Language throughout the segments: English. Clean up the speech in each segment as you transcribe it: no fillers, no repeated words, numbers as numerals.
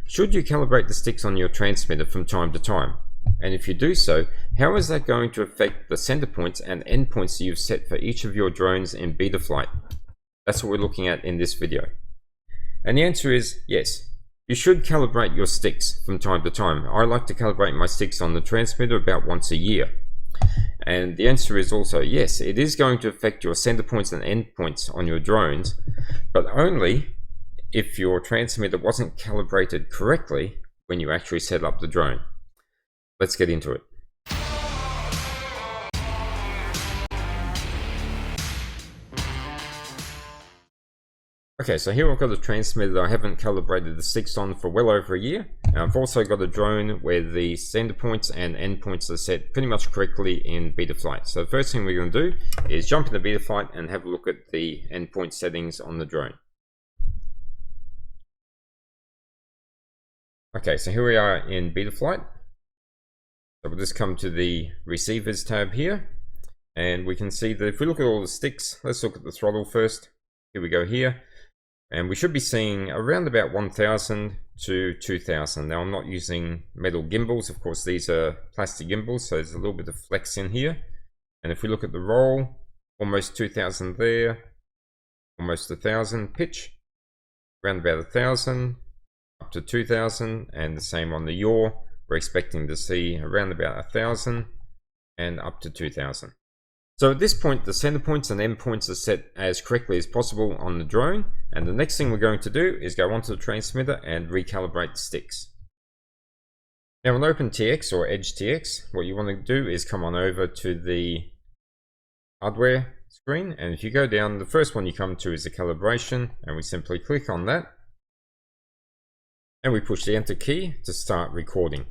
Should you calibrate the sticks on your transmitter from time to time? And if you do so, how is that going to affect the center points and end points that you've set for each of your drones in Betaflight? That's what we're looking at in this video. And the answer is yes. You should calibrate your sticks from time to time. I like to calibrate my sticks on the transmitter about once a year. And the answer is also yes, it is going to affect your center points and end points on your drones, but only if your transmitter wasn't calibrated correctly when you actually set up the drone. Let's get into it. Okay, so here I've got a transmitter that I haven't calibrated the sticks on for well over a year. And I've also got a drone where the center points and end points are set pretty much correctly in Betaflight. So the first thing we're going to do is jump into Betaflight and have a look at the endpoint settings on the drone. Okay, so here we are in Betaflight. So we'll just come to the receivers tab here, and we can see that if we look at all the sticks, let's look at the throttle first. Here we go here. And we should be seeing around about 1000 to 2000. Now I'm not using metal gimbals, of course these are plastic gimbals, so there's a little bit of flex in here. And if we look at the roll, almost 2000 there, almost 1000 pitch, around about 1000, up to 2000, and the same on the yaw. We're expecting to see around about 1000 and up to 2000. So at this point, the center points and end points are set as correctly as possible on the drone. And the next thing we're going to do is go onto the transmitter and recalibrate the sticks. Now on OpenTX or EdgeTX, what you want to do is come on over to the hardware screen. And if you go down, the first one you come to is the calibration, and we simply click on that. And we push the enter key to start recording.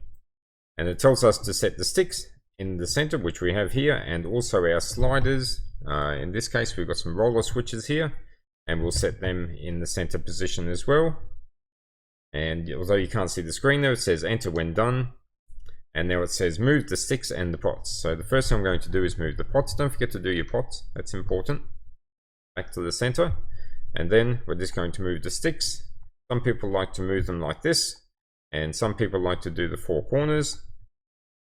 And it tells us to set the sticks in the center, which we have here, and also our sliders. In this case, we've got some roller switches here, and we'll set them in the center position as well. And although you can't see the screen there, it says enter when done. And now it says move the sticks and the pots. So the first thing I'm going to do is move the pots. Don't forget to do your pots, that's important. Back to the center. And then we're just going to move the sticks. Some people like to move them like this, and some people like to do the four corners.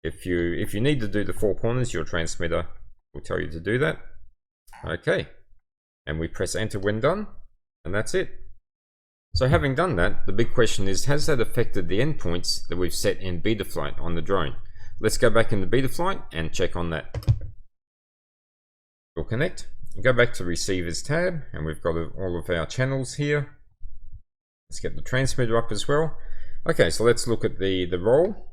If you need to do the four corners, your transmitter will tell you to do that. Okay, and we press enter when done, and that's it. So having done that, the big question is, has that affected the endpoints that we've set in Betaflight on the drone? Let's go back into Betaflight and check on that. We'll connect, go back to receivers tab, and we've got all of our channels here. Let's get the transmitter up as well. Okay, so let's look at the roll.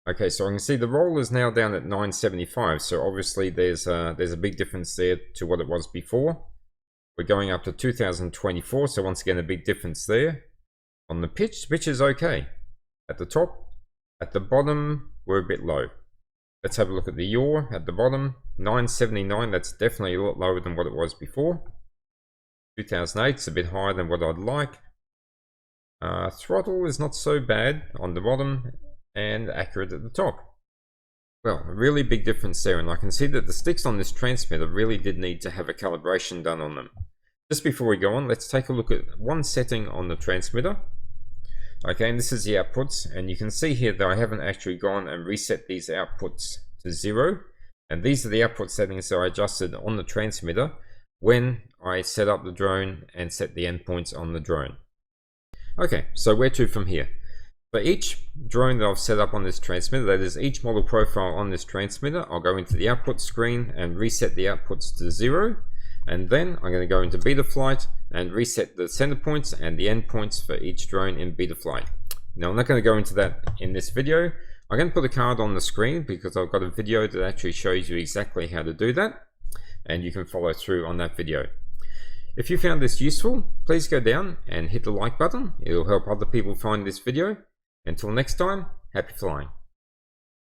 Okay, so I can see the roll is now down at 975, so obviously there's a big difference there to what it was before. We're going up to 2024, so once again a big difference there. On the pitch is okay. At the top, at the bottom, we're a bit low. Let's have a look at the yaw at the bottom, 979, that's definitely a lot lower than what it was before. 2008 is a bit higher than what I'd like. Throttle is not so bad on the bottom, and accurate at the top. Well, a really big difference there, and I can see that the sticks on this transmitter really did need to have a calibration done on them. Just before we go on, let's take a look at one setting on the transmitter. Okay, and this is the outputs, and you can see here that I haven't actually gone and reset these outputs to 0, and these are the output settings that I adjusted on the transmitter when I set up the drone and set the endpoints on the drone. Okay, so where to from here? For each drone that I've set up on this transmitter, that is each model profile on this transmitter, I'll go into the output screen and reset the outputs to 0. And then I'm going to go into Betaflight and reset the center points and the end points for each drone in Betaflight. Now I'm not going to go into that in this video. I'm going to put a card on the screen because I've got a video that actually shows you exactly how to do that. And you can follow through on that video. If you found this useful, please go down and hit the like button. It'll help other people find this video. Until next time, happy flying.